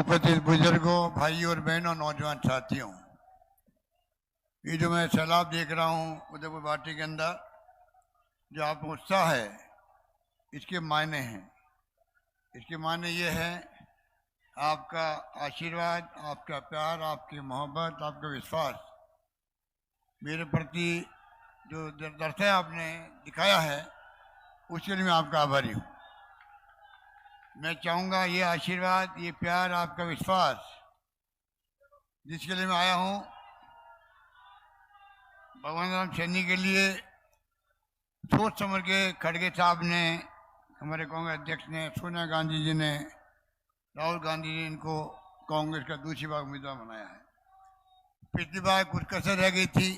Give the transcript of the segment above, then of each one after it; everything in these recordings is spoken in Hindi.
उपस्थित बुजुर्गों, भाइयों और बहनों, नौजवान साथियों, ये जो मैं सैलाब देख रहा हूँ उदयपुर पार्टी के अंदर, जो आप उत्साह है, इसके मायने हैं। इसके मायने ये है आपका आशीर्वाद, आपका प्यार, आपकी मोहब्बत, आपका विश्वास मेरे प्रति जो दर्शय आपने दिखाया है, उसके लिए मैं आपका आभारी हूँ। मैं चाहूँगा ये आशीर्वाद, ये प्यार, आपका विश्वास जिसके लिए मैं आया हूँ, भगवान राम सैनी के लिए सोच समझ के खड़गे साहब ने, हमारे कांग्रेस अध्यक्ष ने, सोनिया गांधी जी ने, राहुल गांधी जी ने इनको कांग्रेस का दूसरी बार उम्मीदवार बनाया है। पिछली बार कुछ कसर रह गई थी,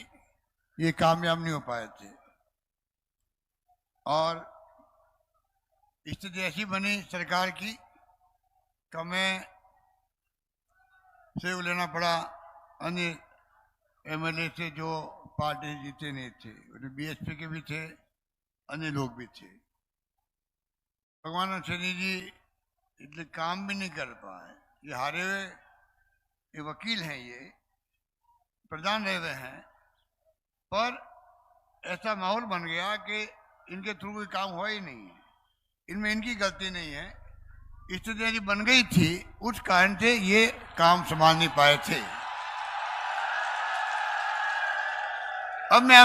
ये कामयाब नहीं हो पाए थे और स्थिति ऐसी बनी सरकार की कि हमें सहयोग लेना पड़ा अन्य एमएलए से जो पार्टी जीते नहीं थे, बीएसपी के भी थे, अन्य लोग भी थे। भगवान सैनी जी इसलिए काम भी नहीं कर पाए। ये हारे हुए ये वकील हैं, ये प्रधान रहे हुए हैं, पर ऐसा माहौल बन गया कि इनके थ्रू कोई काम हुआ ही नहीं है। इनमें इनकी गलती नहीं है, स्थिति यदि बन गई थी उस कारण से ये काम संभाल नहीं पाए थे। अब मैं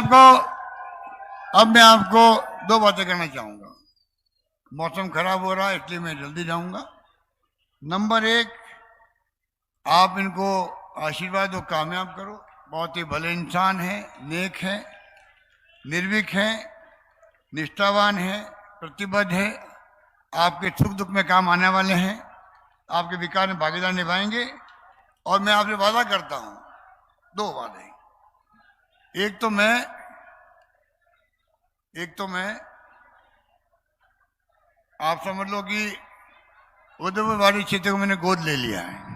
आपको दो बातें करना चाहूंगा। मौसम खराब हो रहा है इसलिए मैं जल्दी जाऊंगा। नंबर एक, आप इनको आशीर्वाद दो, कामयाब करो। बहुत ही भले इंसान हैं, नेक हैं, निर्भीक हैं, निष्ठावान हैं, प्रतिबद्ध है, आपके सुख दुख में काम आने वाले हैं, आपके विकास में भागीदार निभाएंगे। और मैं आपसे वादा करता हूं, दो वादे। एक तो मैं आप समझ लो कि उदयपुर वाली क्षेत्र को मैंने गोद ले लिया है।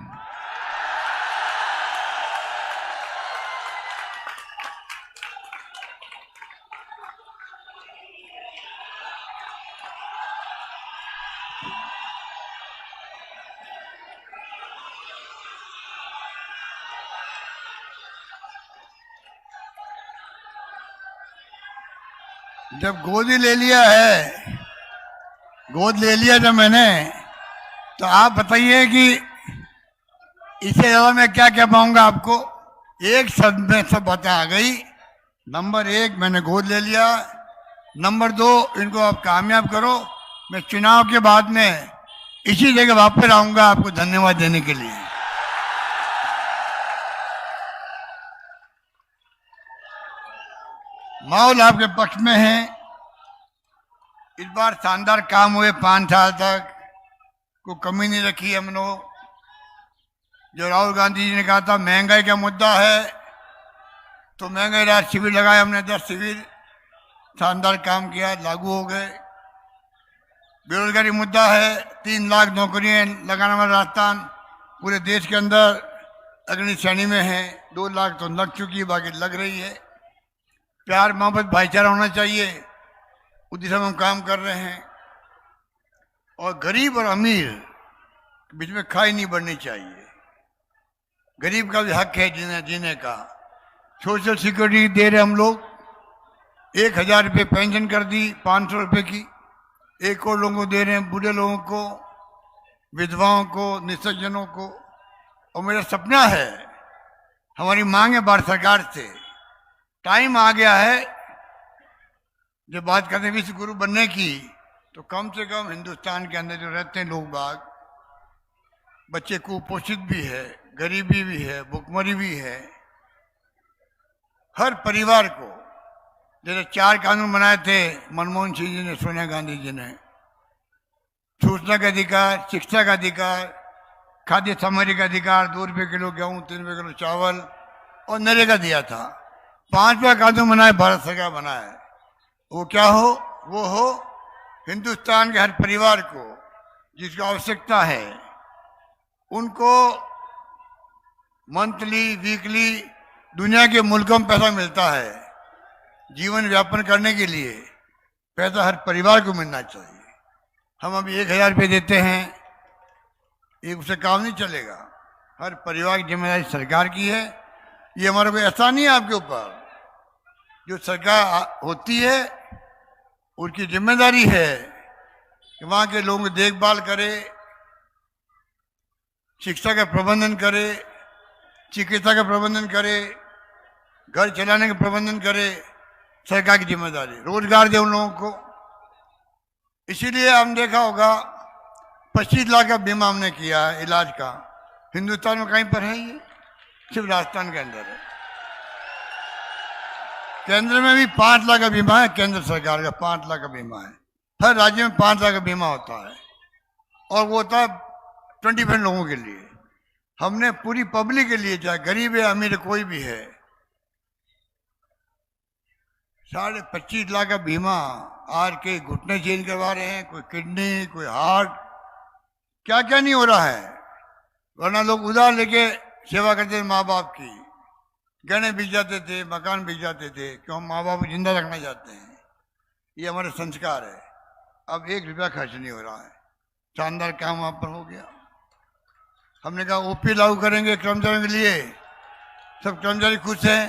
जब गोद ही ले लिया है, गोद ले लिया जब मैंने, तो आप बताइए कि इससे ज्यादा मैं क्या कह पाऊंगा आपको। एक शब्द में सब बातें आ गई। नंबर एक, मैंने गोद ले लिया। नंबर दो, इनको आप कामयाब करो। मैं चुनाव के बाद में इसी जगह वापस आऊंगा आपको धन्यवाद देने के लिए। माहौल आपके पक्ष में है। इस बार शानदार काम हुए, 5 साल तक को कमी नहीं रखी हम लोग। जो राहुल गांधी जी ने कहा था महंगाई का मुद्दा है, तो महंगाई राहत शिविर लगाए हमने, 10 शिविर, शानदार काम किया, लागू हो गए। बेरोजगारी मुद्दा है, 3 लाख नौकरियां लगाने वाला राजस्थान पूरे देश के अंदर अग्रणी श्रेणी में है। 2 लाख तो लग चुकी है, बाकी लग रही है। प्यार मोहब्बत भाईचारा होना चाहिए, उस दिशा में हम काम कर रहे हैं। और गरीब और अमीर के बीच में खाई नहीं बढ़नी चाहिए। गरीब का भी हक है जीने का। सोशल सिक्योरिटी दे रहे हम लोग, 1000 रुपये पेंशन कर दी, 500 रुपये की 1 करोड़ लोगों को दे रहे हैं, बूढ़े लोगों को, विधवाओं को, निःसज्जनों को। और मेरा सपना है, हमारी मांग है भारत सरकार से, टाइम आ गया है जब बात करते हैं विश्व गुरु बनने की, तो कम से कम हिंदुस्तान के अंदर जो रहते हैं लोग बाग, बच्चे कुपोषित भी है, गरीबी भी है, भुखमरी भी है, हर परिवार को, जैसे 4 कानून बनाए थे मनमोहन सिंह जी ने, सोनिया गांधी जी ने, सूचना का अधिकार, शिक्षा का अधिकार, खाद्य सामग्री का अधिकार, 2 रुपये किलो गेहूं, 3 रुपये किलो चावल, और नरेगा दिया था। 5वां कानून बनाए, भारत सरकार बनाए। वो क्या हो? वो हो हिंदुस्तान के हर परिवार को जिसकी आवश्यकता है, उनको मंथली, वीकली दुनिया के मुल्कों में पैसा मिलता है। जीवन व्यापन करने के लिए पैसा हर परिवार को मिलना चाहिए। हम अभी 1000 रुपये देते हैं, एक उससे काम नहीं चलेगा। हर परिवार की जिम्मेदारी सरकार की है। ये हमारा कोई एहसान नहीं है आपके ऊपर। जो सरकार होती है उसकी जिम्मेदारी है कि वहाँ के लोगों की देखभाल करे, शिक्षा का प्रबंधन करे, चिकित्सा का प्रबंधन करे, घर चलाने का प्रबंधन करे। सरकार की जिम्मेदारी, रोजगार दे उन लोगों को। इसीलिए हमने देखा होगा 25 लाख का बीमा हमने किया है इलाज का। हिंदुस्तान में कहीं पर है ये? सिर्फ राजस्थान के अंदर है। केंद्र में भी 5 लाख का बीमा है, केंद्र सरकार का 5 लाख का बीमा है। हर राज्य में 5 लाख का बीमा होता है और वो होता है 20% लोगों के लिए। हमने पूरी पब्लिक के लिए, चाहे गरीब है अमीर है कोई भी है, 25.5 लाख का बीमा। आज के घुटने चेंज करवा रहे हैं, कोई किडनी, कोई हार्ट, क्या क्या नहीं हो रहा है। वरना लोग उधार लेके सेवा करते थे माँ बाप की, गहने बिक जाते थे, मकान बिक जाते थे, क्यों? हम माँ बाप को जिंदा रखना चाहते हैं, ये हमारे संस्कार है। अब 1 रुपया खर्च नहीं हो रहा है। शानदार काम वहाँ पर हो गया। हमने कहा ओपी लागू करेंगे कर्मचारियों के लिए, सब कर्मचारी खुश हैं,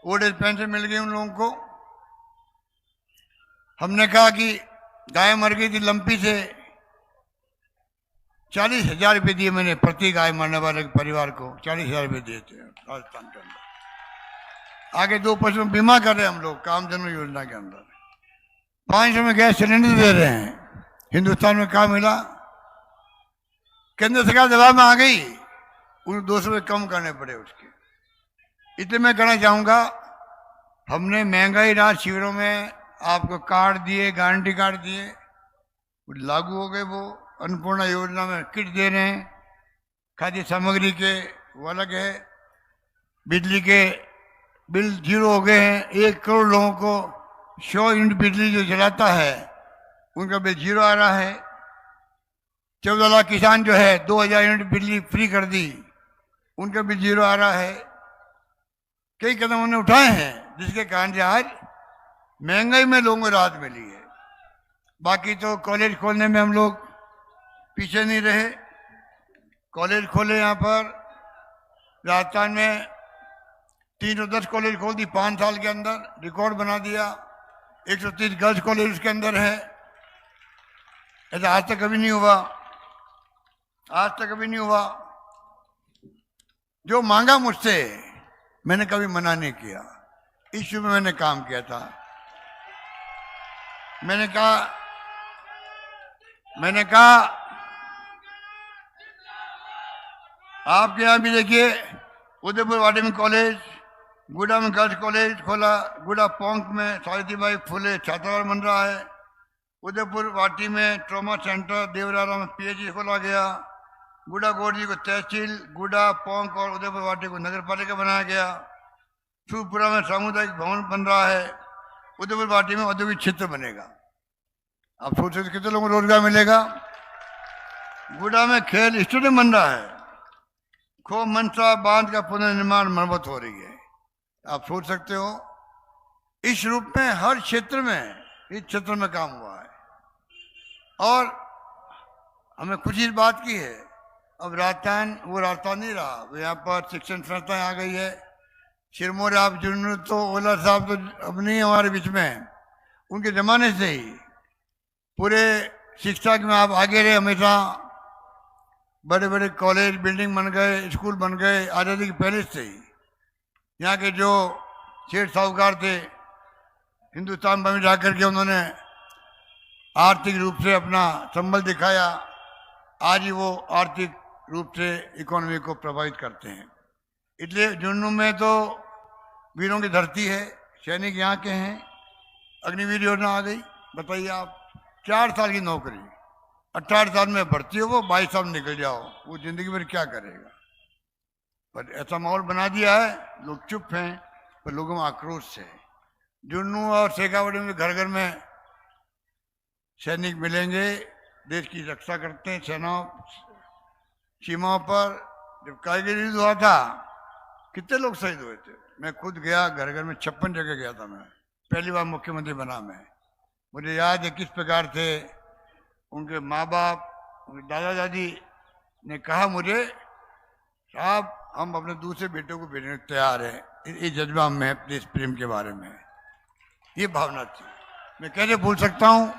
ओल्ड एज पेंशन मिल गई उन लोगों को। हमने कहा कि गाय मर गई थी लंपी से, 40,000 रुपये दिए मैंने प्रति गाय मरने वाले परिवार को, 40,000 रुपये दिए थे राजस्थान के अंदर। आगे 2 पशु बीमा कर रहे हैं हम लोग कामधेनु योजना के अंदर। 500 में गैस सिलेंडर दे रहे हैं। हिंदुस्तान में क्या मिला? केंद्र सरकार दबाव में आ गई, उन 200 रुपये कम करने पड़े उसके। इसलिए मैं कहना चाहूँगा, हमने महंगाई राहत शिविरों में आपको कार्ड दिए, गारंटी कार्ड दिए, लागू हो गए। वो अन्नपूर्णा योजना में किट दे रहे हैं, खाद्य सामग्री के वो अलग है, बिजली के बिल 0 हो गए हैं। 1 करोड़ लोगों को 100 यूनिट बिजली जो जलाता है उनका बिल 0 आ रहा है। 14 लाख किसान जो है 2,000 यूनिट बिजली फ्री कर दी, उनका बिल 0 आ रहा है। कई कदम उन्होंने उठाए हैं जिसके कारण से आज महंगाई में लोगों को राहत मिली है। बाकी तो कॉलेज खोलने में हम लोग पीछे नहीं रहे। कॉलेज खोले यहाँ पर राजस्थान में, 310 कॉलेज खोल दी 5 साल के अंदर, रिकॉर्ड बना दिया। 130 गर्ल्स कॉलेज उसके अंदर है। ऐसा आज तक कभी नहीं हुआ, आज तक कभी नहीं हुआ। जो मांगा मुझसे मैंने कभी मना नहीं किया। इश्यू में मैंने काम किया था। मैंने कहा आपके यहाँ भी देखिए, उदयपुर वाटी में कॉलेज, गुड़ा में गर्ल्स कॉलेज खोला, गुड़ा पोंक में सावित्रीबाई फुले छात्रावास बन रहा है, उदयपुर वाटी में ट्रॉमा सेंटर, देवरारा में PHC खोला गया, गुड़ा गोरजी को तहसील, गुड़ा पोंक और उदयपुर वाटी को नगर पालिका बनाया गया, सूपुरा में सामुदायिक भवन बन रहा है, उदयपुर वाटी में औद्योगिक क्षेत्र बनेगा। आप सोच सकते कितने लोगों को रोजगार मिलेगा। गुड़ा में खेल स्टेडियम बन रहा है, खो मनसा बांध का पुनर्निर्माण मरम्मत हो रही है। आप सोच सकते हो इस रूप में हर क्षेत्र में, इस क्षेत्र में काम हुआ है। और हमें खुशी इस बात की है, अब राजस्थान वो राजस्थान नहीं रहा, वो यहाँ पर शिक्षण संस्थाएं आ गई है। सिरमौर आप जुनू तो ओला साहब तो अब नहीं हमारे बीच में, उनके जमाने से ही पूरे शिक्षा में आप आगे रहे हमेशा। बड़े बड़े कॉलेज बिल्डिंग बन गए, स्कूल बन गए आज़ादी के पहले से ही। यहाँ के जो सेठ साहूकार थे हिंदुस्तान में जाकर के उन्होंने आर्थिक रूप से अपना संबल दिखाया। आज ही वो आर्थिक रूप से इकोनॉमी को प्रभावित करते हैं। इसलिए जुन्नू में तो वीरों की धरती है, सैनिक यहाँ के हैं। अग्निवीर योजना आ गई, बताइए आप, 4 साल की नौकरी, 18 साल में भर्ती हो, वो 22 साल निकल जाओ, वो जिंदगी भर क्या करेगा। पर ऐसा माहौल बना दिया है, लोग चुप हैं, पर लोगों में आक्रोश है। जुन्नू और शेखावाटी में घर घर में सैनिक मिलेंगे, देश की रक्षा करते हैं। सेनाओं सीमाओं पर जब कारगिल युद्ध हुआ था कितने लोग शहीद हुए थे। मैं खुद गया, घर घर में 56 जगह गया था। मैं पहली बार मुख्यमंत्री बना। मैं मुझे याद है किस प्रकार थे उनके माँ बाप, उनके दादा दादी ने कहा मुझे, साहब हम अपने दूसरे बेटे को भेजने को तैयार हैं, ये जज्बा हम में देश प्रेम के बारे में, ये भावना थी। मैं कैसे भूल सकता हूँ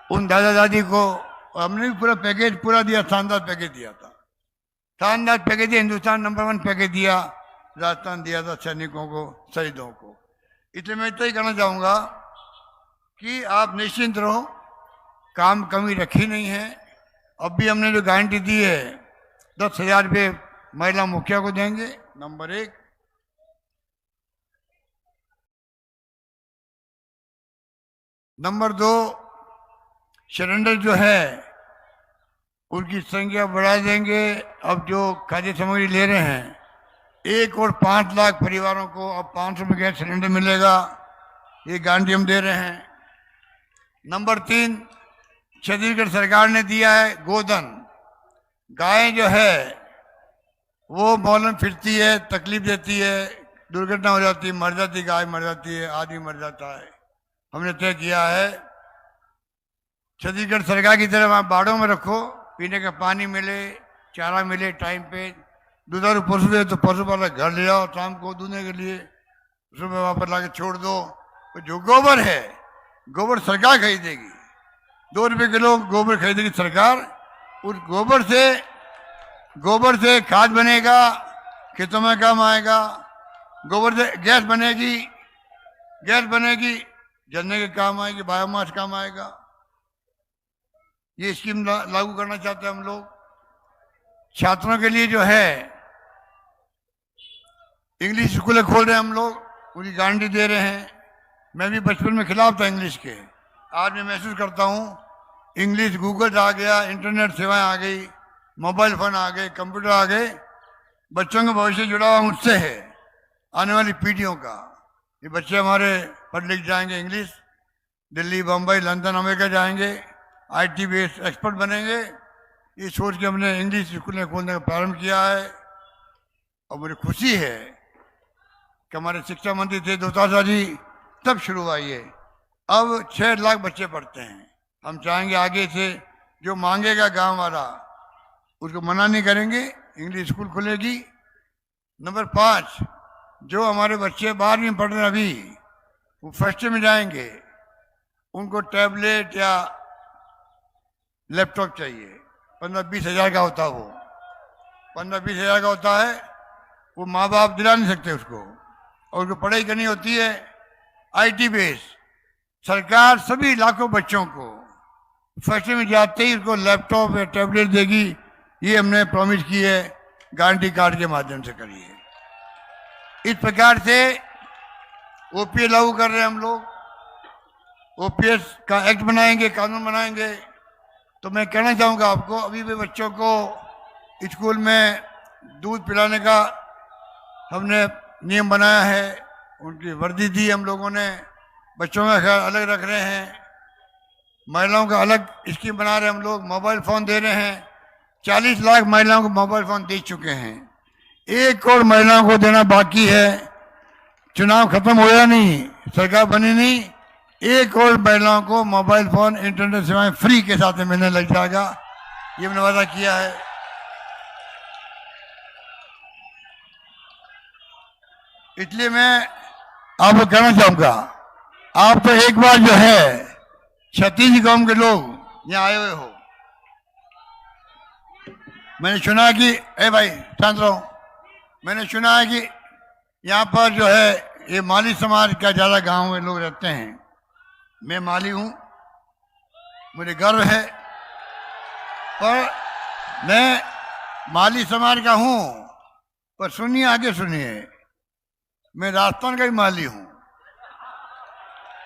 उन दादा दादी को। और हमने भी पूरा पैकेज पूरा दिया, शानदार पैकेज दिया था, शानदार पैकेज दिया, हिंदुस्तान नंबर 1 पैकेज दिया, राजस्थान दिया था सैनिकों को, शहीदों को। इसलिए मैं इतना ही कहना चाहूँगा कि आप निश्चिंत रहो, काम कमी रखी नहीं है। अब भी हमने जो गारंटी दी है 10,000 रुपये महिला मुखिया को देंगे, नंबर 1। नंबर 2, सिलेंडर जो है उनकी संख्या बढ़ा देंगे। अब जो खाद्य सामग्री ले रहे हैं 1 और 5 लाख परिवारों को अब 500 रुपये गैस सिलेंडर मिलेगा, ये गारंटी हम दे रहे हैं। नंबर 3, छत्तीसगढ़ सरकार ने दिया है गोधन। गाय जो है वो मौलन फिरती है, तकलीफ देती है, दुर्घटना हो जाती है, मर जाती, गाय मर जाती है, आदमी मर जाता है। हमने तय किया है छत्तीसगढ़ सरकार की तरफ, आप बाड़ों में रखो, पीने का पानी मिले, चारा मिले टाइम पे। दुधारू पशु है तो पशु वाला घर ले आओ शाम को दूधने के लिए, सुबह वापस ला के छोड़ दो। तो जो गोबर है, गोबर सरकार खरीदेगी, 2 रुपये किलो गोबर खरीदेगी सरकार। उस गोबर से खाद बनेगा, खेतों में काम आएगा। गोबर से गैस बनेगी, जलने के काम आएगी, बायोमास काम आएगा। ये स्कीम लागू करना चाहते हैं हम लोग। छात्रों के लिए जो है इंग्लिश स्कूलें खोल रहे हैं हम लोग, उनकी गारंटी दे रहे हैं। मैं भी बचपन में खिलाफ था इंग्लिश के, आज मैं महसूस करता हूँ इंग्लिश, गूगल आ गया, इंटरनेट सेवाएं आ गई, मोबाइल फोन आ गए, कंप्यूटर आ गए, बच्चों का भविष्य जुड़ा हुआ मुझसे है, आने वाली पीढ़ियों का। ये बच्चे हमारे पढ़ लिख जाएंगे, English, Delhi, Bombay, London, America जाएंगे, IT बेस्ड एक्सपर्ट बनेंगे। ये सोच के हमने इंग्लिश स्कूलें खोलने का प्रारंभ किया है। और मुझे खुशी है कि हमारे शिक्षा मंत्री थे दोतासा जी, तब शुरू हुआ ये। अब 6 लाख बच्चे पढ़ते हैं। हम चाहेंगे आगे से जो मांगेगा गांव वाला उसको मना नहीं करेंगे, इंग्लिश स्कूल खुलेगी। नंबर 5, जो हमारे बच्चे 12वीं में पढ़ रहे हैं अभी, वो फर्स्ट में जाएंगे, उनको टैबलेट या लैपटॉप चाहिए, 15-20 हज़ार का होता है, वो 15-20 हज़ार का होता है, वो माँ बाप दिला नहीं सकते उसको, और उसको पढ़ाई करनी होती है IT बेस। सरकार सभी लाखों बच्चों को फर्स्ट में जाते ही उसको लैपटॉप या टैबलेट देगी, ये हमने प्रॉमिस की है, गारंटी कार्ड के माध्यम से करी है। इस प्रकार से OPS लागू कर रहे हैं हम लोग, OPS का एक्ट बनाएंगे, कानून बनाएंगे। तो मैं कहना चाहूँगा आपको, अभी भी बच्चों को स्कूल में दूध पिलाने का हमने नियम बनाया है, उनकी वर्दी दी हम लोगों ने, बच्चों का ख्याल अलग रख रहे हैं, महिलाओं का अलग स्कीम बना रहे हैं हम लोग, मोबाइल फ़ोन दे रहे हैं। 40 लाख महिलाओं को मोबाइल फ़ोन दे चुके हैं, 1 और महिलाओं को देना बाकी है। चुनाव खत्म होया नहीं, सरकार बनी नहीं, 1 और महिलाओं को मोबाइल फ़ोन, इंटरनेट सेवाएं फ्री के साथ मिलने लग जाएगा, ये हमने वादा किया है। इसलिए मैं आपको कहना चाहूँगा, आप तो एक बार जो है छत्तीस गांव के लोग यहाँ आए हुए हो, मैंने सुना कि भाई शांत रहो, मैंने सुना है कि यहाँ पर जो है ये माली समाज का ज़्यादा गांव में लोग रहते हैं। मैं माली हूँ, मुझे गर्व है, पर मैं माली समाज का हूँ, पर सुनिए, आगे सुनिए, मैं राजस्थान का ही माली हूँ।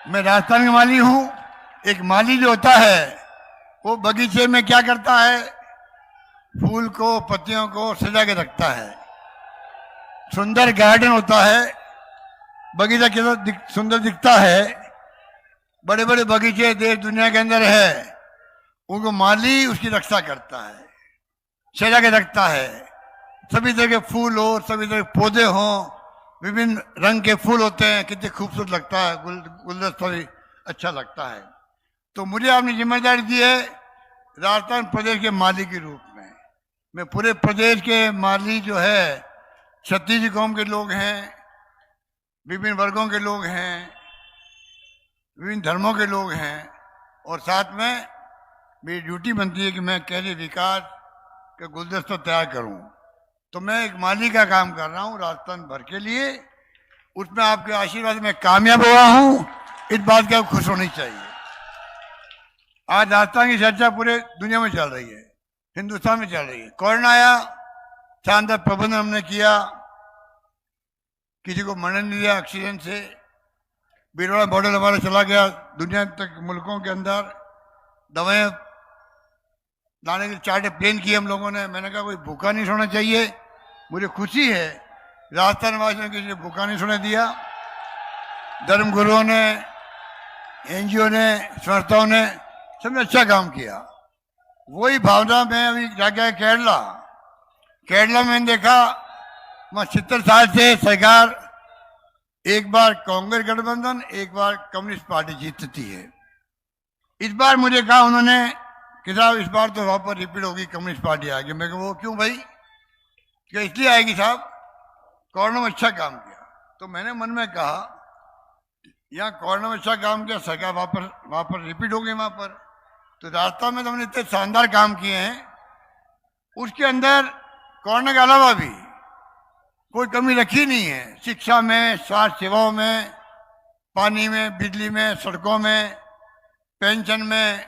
मैं राजस्थान का माली हूँ। एक माली जो होता है वो बगीचे में क्या करता है, फूल को, पत्तियों को सजा के रखता है। सुंदर गार्डन होता है, बगीचा कितना सुंदर दिखता है, बड़े बड़े बगीचे देश दुनिया के अंदर है, उनको माली उसकी रक्षा करता है, सजा के रखता है। सभी तरह के फूल हो, सभी तरह के पौधे हों, विभिन्न रंग के फूल होते हैं, कितने खूबसूरत लगता है, गुलदस्ता भी अच्छा लगता है। तो मुझे आपने जिम्मेदारी दी है राजस्थान प्रदेश के माली के रूप में, मैं पूरे प्रदेश के माली जो है 36 कौम के लोग हैं, विभिन्न वर्गों के लोग हैं, विभिन्न धर्मों के लोग हैं, और साथ में मेरी ड्यूटी बनती है कि मैं कैसे विकास का गुलदस्ता तैयार करूं। तो मैं एक माली का काम कर रहा हूं राजस्थान भर के लिए, उसमें आपके आशीर्वाद में कामयाब हुआ हूं, इस बात की आप खुश होनी चाहिए। आज राजस्थान की चर्चा पूरे दुनिया में चल रही है, हिंदुस्तान में चल रही है। कोरोना आया, शानदार प्रबंधन हमने किया, किसी को मरने नहीं दिया ऑक्सीजन से। बिरवा मॉडल हमारा चला गया दुनिया तक, मुल्कों के अंदर दवाएं लाने के 4 प्लेन किए हम लोगों ने। मैंने कहा कोई भूखा नहीं सोना चाहिए। मुझे खुशी है राजस्थान वासियों ने किसी ने भूखा नहीं सोने दिया। धर्मगुरुओं ने, एनजीओ ने, संस्थाओं ने, सबने अच्छा काम किया। वही भावना में अभी जाके केरला में मैंने देखा, वहाँ 70 साल से सरकार एक बार कांग्रेस गठबंधन, एक बार कम्युनिस्ट पार्टी जीतती है। इस बार मुझे कहा उन्होंने कि साहब इस बार तो वापस रिपीट होगी, कम्युनिस्ट पार्टी आएगी। मैं कहा वो क्यों भाई? क्या इसलिए आएगी साहब, कोरोना में अच्छा काम किया। तो मैंने मन में कहा यहाँ कोरोना में अच्छा काम किया, सरकार वापस रिपीट हो गई वहाँ पर। तो राजस्थान में तो हमने इतने शानदार काम किए हैं, उसके अंदर कोरोना के अलावा भी कोई कमी रखी नहीं है। शिक्षा में, स्वास्थ्य सेवाओं में, पानी में, बिजली में, सड़कों में, पेंशन में,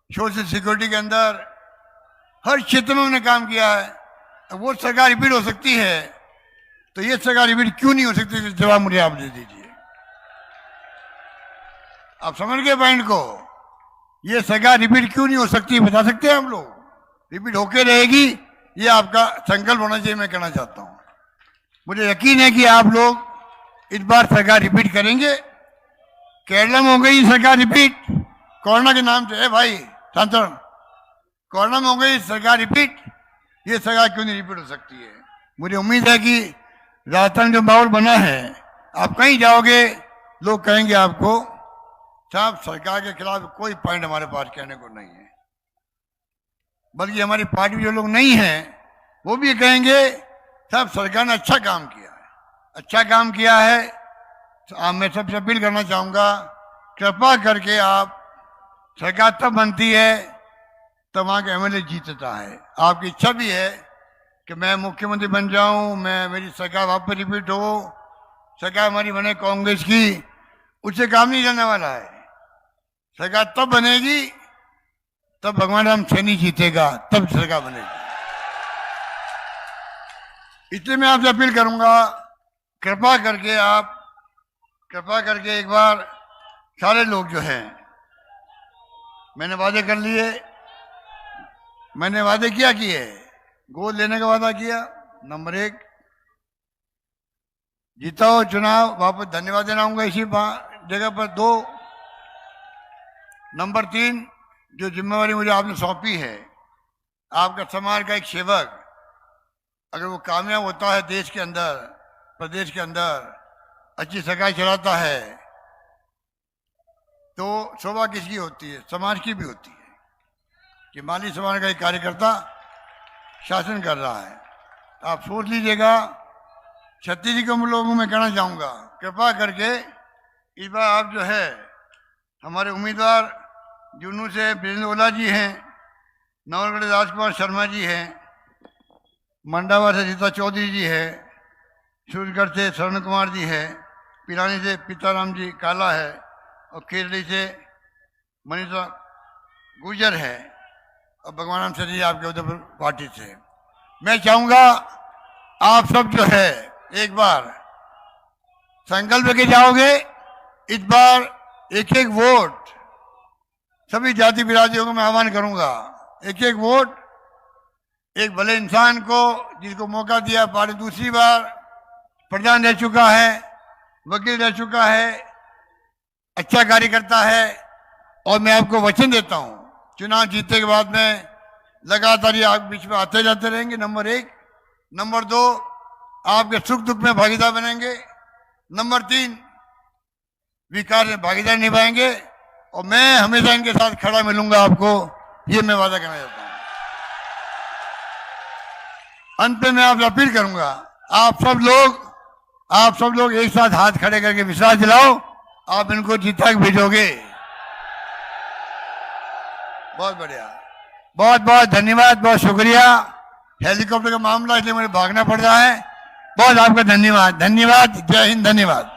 सोशल सिक्योरिटी के अंदर, हर क्षेत्र में उन्होंने काम किया है। वो सरकार रिपीट हो सकती है, तो ये सरकार रिपीट क्यों नहीं हो सकती? जवाब मुझे आप दे दीजिए। आप समझ गए पॉइंट को? ये सरकार रिपीट क्यों नहीं हो सकती, बता सकते हैं हम लोग? रिपीट होके रहेगी, ये आपका संकल्प होना चाहिए। मैं कहना चाहता हूं, मुझे यकीन है कि आप लोग इस बार सरकार रिपीट करेंगे। केरला में हो गई सरकार रिपीट कोरोना के नाम से। है भाई शांतन, कोरोना में हो गई सरकार रिपीट, ये सरकार क्यों नहीं रिपीट हो सकती है? मुझे उम्मीद है कि राजस्थान जो माहौल बना है, आप कहीं जाओगे लोग कहेंगे आपको साहब सरकार के खिलाफ कोई पॉइंट हमारे पास कहने को नहीं है। बल्कि हमारी पार्टी में जो लोग नहीं हैं वो भी कहेंगे साहब सरकार ने अच्छा काम किया है, अच्छा काम किया है। तो मैं सबसे अपील करना चाहूँगा, कृपा करके आप, सरकार तब बनती है तब वहाँ के एमएलए जीतता है। आपकी इच्छा भी है कि मैं मुख्यमंत्री बन जाऊँ, मेरी सरकार वापस रिपीट हो, सरकार हमारी बने कांग्रेस की, उससे काम नहीं चलने वाला है। सरकार तब बनेगी तब भगवान राम सैनी जीतेगा, तब सरकार बनेगी। इसलिए मैं आपसे अपील करूंगा, कृपा करके एक बार सारे लोग जो हैं, मैंने वादे कर लिए, मैंने वादे क्या किए? गोद लेने का वादा किया, नंबर 1, जीता हो चुनाव वापस धन्यवाद देना होगा इसी जगह पर। 2, नंबर 3, जो जिम्मेवारी मुझे आपने सौंपी है, आपका समाज का एक सेवक अगर वो कामयाब होता है देश के अंदर, प्रदेश के अंदर, अच्छी सरकार चलाता है, तो शोभा किसकी होती है? समाज की भी होती है कि माली समाज का एक कार्यकर्ता शासन कर रहा है। आप सोच लीजिएगा। छत्तीसगढ़ के लोगों में कहना चाहूँगा, कृपा करके इस बार आप जो है हमारे उम्मीदवार जुनू से वीरेंद्र ओला जी हैं, नवलगढ़ राजकुमार शर्मा जी हैं, मंडावा से रीता चौधरी जी है, सूरजगढ़ से शरण कुमार जी है, पिरानी से पिताराम जी काला है, और केरली से मनीषा गुजर है, और भगवान राम जी आपके उधर पार्टी से। मैं चाहूँगा आप सब जो है एक बार संकल्प लेके जाओगे। इस बार एक एक वोट सभी जाति बिरादियों को मैं आह्वान करूंगा, एक एक वोट एक भले इंसान को जिसको मौका दिया, पार्टी दूसरी बार प्रधान रह चुका है, वकील रह चुका है, अच्छा कार्य करता है, और मैं आपको वचन देता हूं चुनाव जीतने के बाद में लगातार ये आप बीच में आते जाते रहेंगे। नंबर 1, नंबर 2, आपके सुख दुख में भागीदार बनेंगे। नंबर 3, विकास में भागीदार निभाएंगे, और मैं हमेशा इनके साथ खड़ा मिलूंगा आपको, ये मैं वादा करना चाहता हूं। अंत में मैं आपसे अपील करूंगा, आप सब लोग एक साथ हाथ खड़े करके विश्वास दिलाओ, आप इनको जीत तक भेजोगे। बहुत बढ़िया, बहुत बहुत धन्यवाद, बहुत शुक्रिया। हेलीकॉप्टर का मामला इसलिए मुझे भागना पड़ रहा है। बहुत आपका धन्यवाद, धन्यवाद। जय हिंद, धन्यवाद।